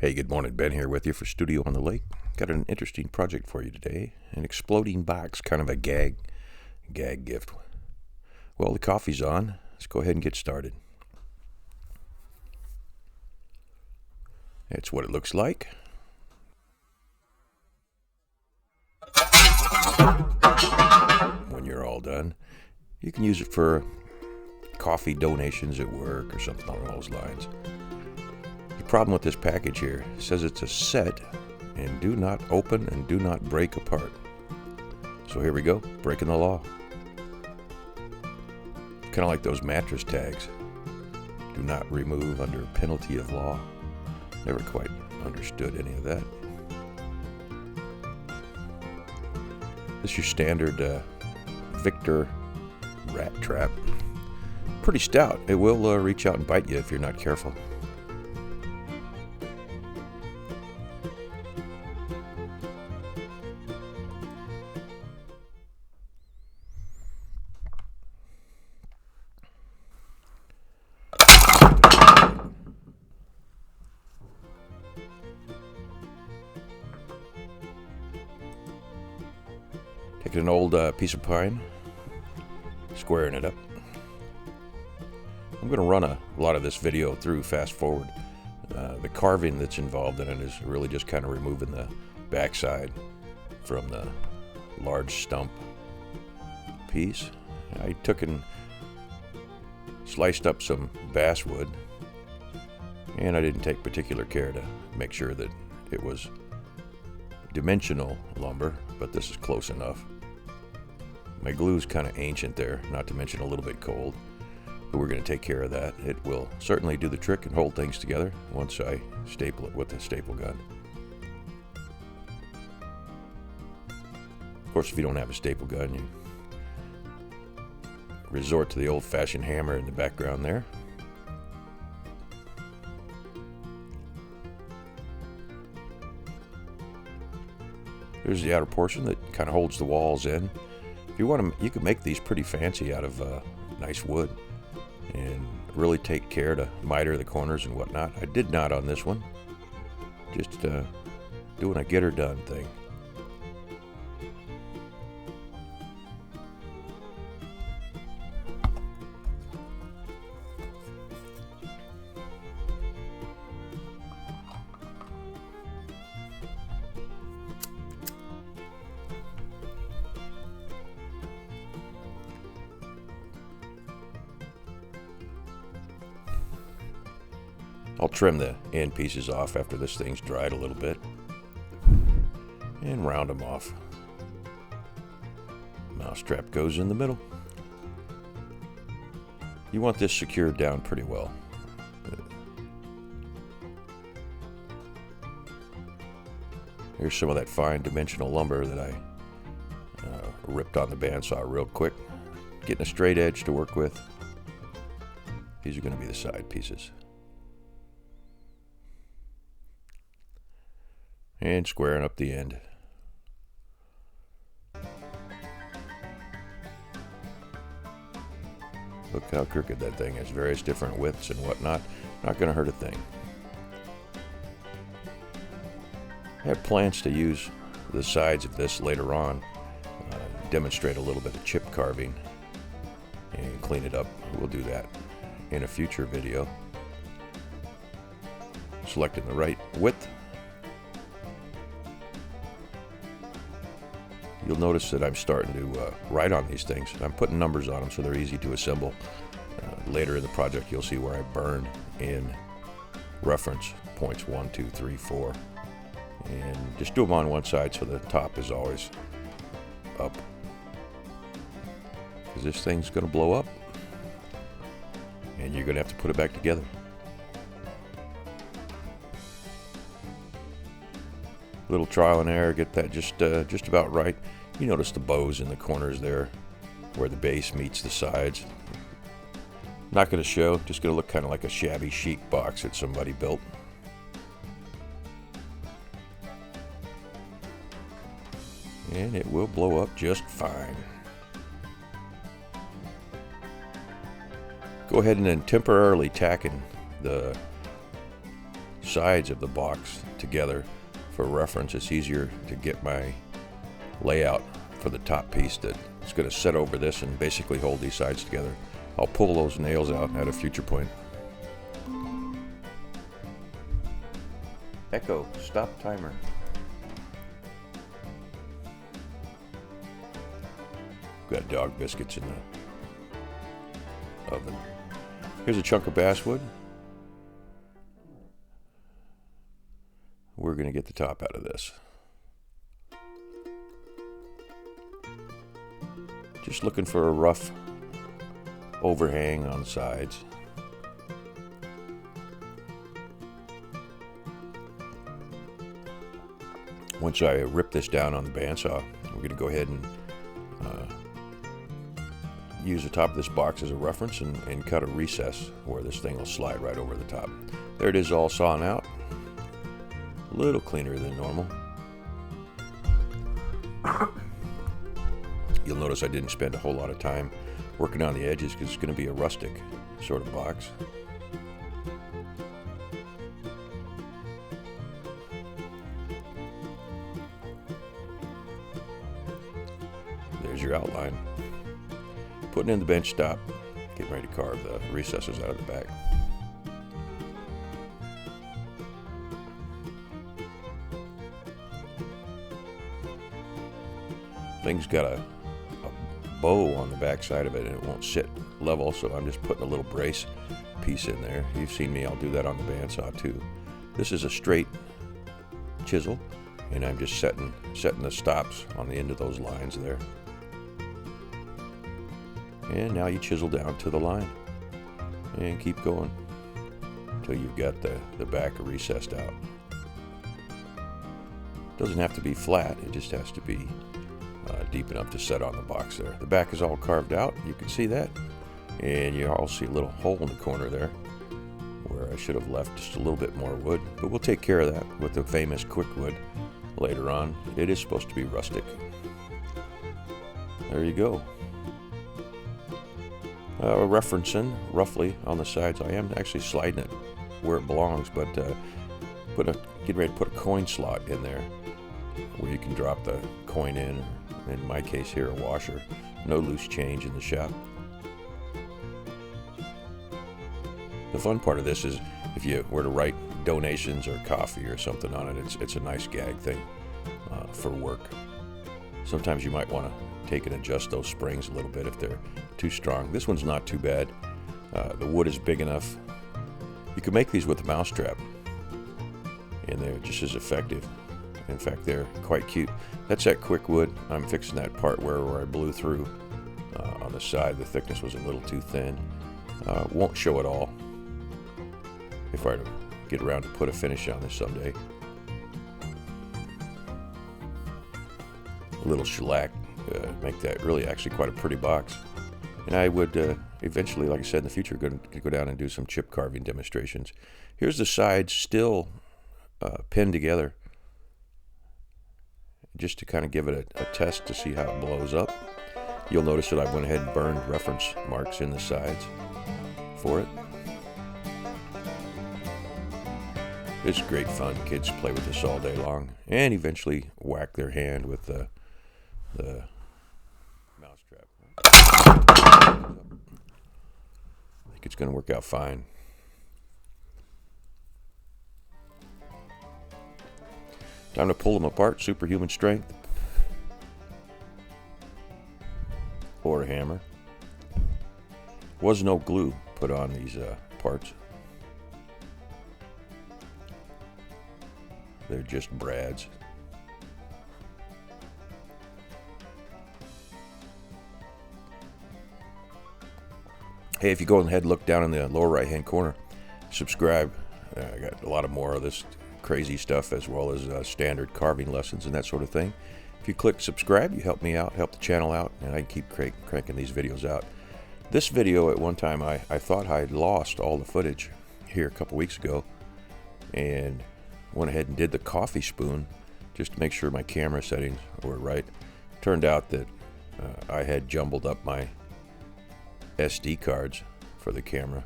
Hey, good morning. Ben here with you for Studio on the Lake. Got an interesting project for you today. An exploding box, kind of a gag gift. Well, the coffee's on. Let's go ahead and get started. That's what it looks like. When you're all done, you can use it for coffee donations at work or something along those lines. The problem with this package here says it's a set and do not open and do not break apart. So here we go, breaking the law. Kind of like those mattress tags. Do not remove under penalty of law. Never quite understood any of that. This is your standard Victor rat trap. Pretty stout. It will reach out and bite you if you're not careful. Taking an old piece of pine, squaring it up. I'm going to run a lot of this video through fast forward. The carving that's involved in it is really just kind of removing the backside from the large stump piece. I took and sliced up some basswood, and I didn't take particular care to make sure that it was dimensional lumber, but this is close enough. My glue's kind of ancient there, not to mention a little bit cold, but we're going to take care of that. It will certainly do the trick and hold things together once I staple it with a staple gun. Of course, if you don't have a staple gun, you resort to the old-fashioned hammer in the background there. There's the outer portion that kind of holds the walls in. If you want to, you can make these pretty fancy out of nice wood and really take care to miter the corners and whatnot. I did not on this one. Just doing a get her done thing. I'll trim the end pieces off after this thing's dried a little bit and round them off. Mousetrap goes in the middle. You want this secured down pretty well. Here's some of that fine dimensional lumber that I ripped on the bandsaw real quick. Getting a straight edge to work with. These are going to be the side pieces. And squaring up the end. Look how crooked that thing is. Various different widths and whatnot. Not going to hurt a thing. I have plans to use the sides of this later on. Demonstrate a little bit of chip carving and clean it up. We'll do that in a future video. Selecting the right width. You'll notice that I'm starting to write on these things. I'm putting numbers on them so they're easy to assemble. Later in the project, you'll see where I burned in reference points 1, 2, 3, 4. And just do them on one side so the top is always up. Because this thing's going to blow up. And you're going to have to put it back together. Little trial and error, get that just about right. You notice the bows in the corners there where the base meets the sides. Not going to show, just going to look kind of like a shabby chic box that somebody built. And it will blow up just fine. Go ahead and then temporarily tack in the sides of the box together for reference. It's easier to get my layout for the top piece that it's going to set over this and basically hold these sides together. I'll pull those nails out at a future point. Echo, stop timer. Got dog biscuits in the oven. Here's a chunk of basswood. We're going to get the top out of this. Just looking for a rough overhang on the sides. Once I rip this down on the bandsaw, we're going to go ahead and use the top of this box as a reference and cut a recess where this thing will slide right over the top. There it is, all sawn out. A little cleaner than normal. You'll notice I didn't spend a whole lot of time working on the edges because it's going to be a rustic sort of box. There's your outline. Putting in the bench stop, getting ready to carve the recesses out of the back. Thing's got a bow on the back side of it and it won't sit level, so I'm just putting a little brace piece in there. You've seen me, I'll do that on the bandsaw too. This is a straight chisel and I'm just setting the stops on the end of those lines there. And now you chisel down to the line and keep going until you've got the back recessed out. Doesn't have to be flat, it just has to be deep enough to set on the box there. The back is all carved out, you can see that. And you all see a little hole in the corner there where I should have left just a little bit more wood. But we'll take care of that with the famous quick wood later on. It is supposed to be rustic. There you go. Referencing roughly on the sides. I am actually sliding it where it belongs, but getting ready to put a coin slot in there where you can drop the coin in, or in my case here, a washer. No loose change in the shop. The fun part of this is if you were to write donations or coffee or something on it, it's a nice gag thing for work. Sometimes you might want to take and adjust those springs a little bit if they're too strong. This one's not too bad. The wood is big enough. You can make these with a mousetrap, and they're just as effective. In fact, they're quite cute. That's that quick wood. I'm fixing that part where I blew through on the side. The thickness was a little too thin. Won't show it all if I were to get around to put a finish on this someday. A little shellac make that really actually quite a pretty box. And I would eventually, like I said, in the future, go down and do some chip carving demonstrations. Here's the sides still pinned together, just to kind of give it a test to see how it blows up. You'll notice that I went ahead and burned reference marks in the sides for it. It's great fun. Kids play with this all day long and eventually whack their hand with the mousetrap. I think it's going to work out fine. Time to pull them apart. Superhuman strength. Or a hammer. Was no glue put on these parts. They're just brads. Hey, if you go ahead and look down in the lower right hand corner, subscribe. I got a lot of more of this crazy stuff, as well as standard carving lessons and that sort of thing. If you click subscribe, you help me out, help the channel out, and I can keep cranking these videos out. This video, at one time, I thought I had lost all the footage here a couple weeks ago, and went ahead and did the coffee spoon just to make sure my camera settings were right. Turned out that I had jumbled up my SD cards for the camera,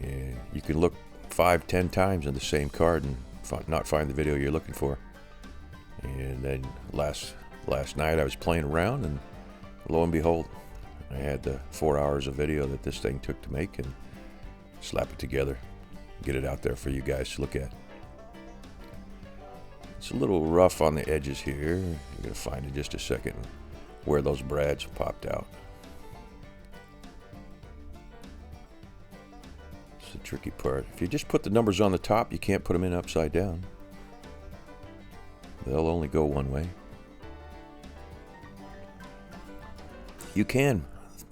and you can look 5-10 times in the same card and not find the video you're looking for. And then last night I was playing around, and lo and behold, I had the 4 hours of video that this thing took to make, and slap it together, get it out there for you guys to look at. It's a little rough on the edges here. You're going to find in just a second where those brads popped out. It's the tricky part. If you just put the numbers on the top, you can't put them in upside down. They'll only go one way. You can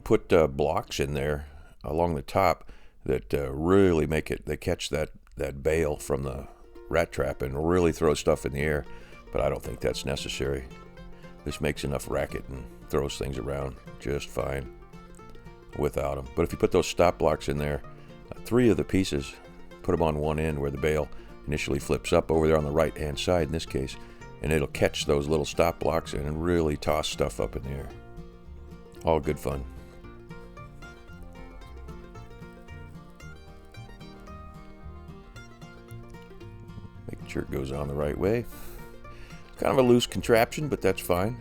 put blocks in there along the top that really make it, they catch that bail from the rat trap and really throw stuff in the air, but I don't think that's necessary. This makes enough racket and throws things around just fine without them. But if you put those stop blocks in there, 3 of the pieces, put them on one end where the bail initially flips up over there on the right hand side in this case, and it'll catch those little stop blocks and really toss stuff up in the air. All good fun. Making sure it goes on the right way. Kind of a loose contraption, but that's fine.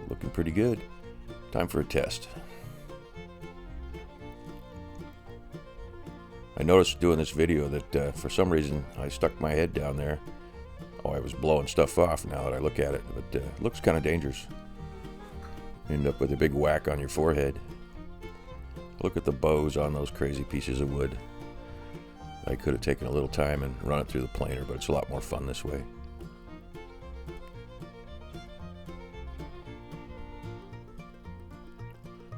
Looking pretty good. Time for a test. I noticed doing this video that for some reason I stuck my head down there. Oh, I was blowing stuff off now that I look at it, but it looks kind of dangerous. End up with a big whack on your forehead. Look at the bows on those crazy pieces of wood. I could have taken a little time and run it through the planer, but it's a lot more fun this way.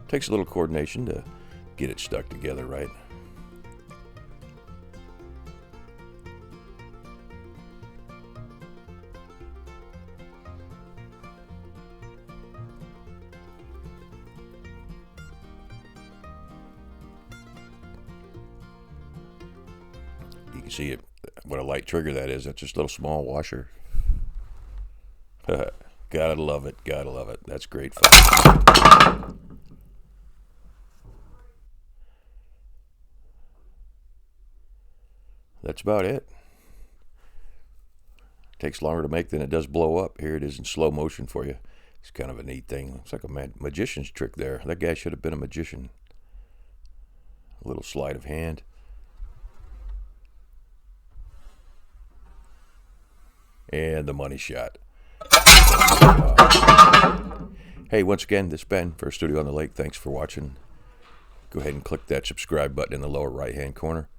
Takes a little coordination to get it stuck together right. You can see it, what a light trigger that is. That's just a little small washer. Gotta love it, gotta love it. That's great fun. That's about it. Takes longer to make than it does blow up. Here it is in slow motion for you. It's kind of a neat thing. Looks like a magician's trick there. That guy should have been a magician. A little sleight of hand. And the money shot. Hey, once again, this has been First Studio on the Lake. Thanks for watching. Go ahead and click that subscribe button in the lower right-hand corner.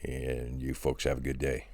And you folks have a good day.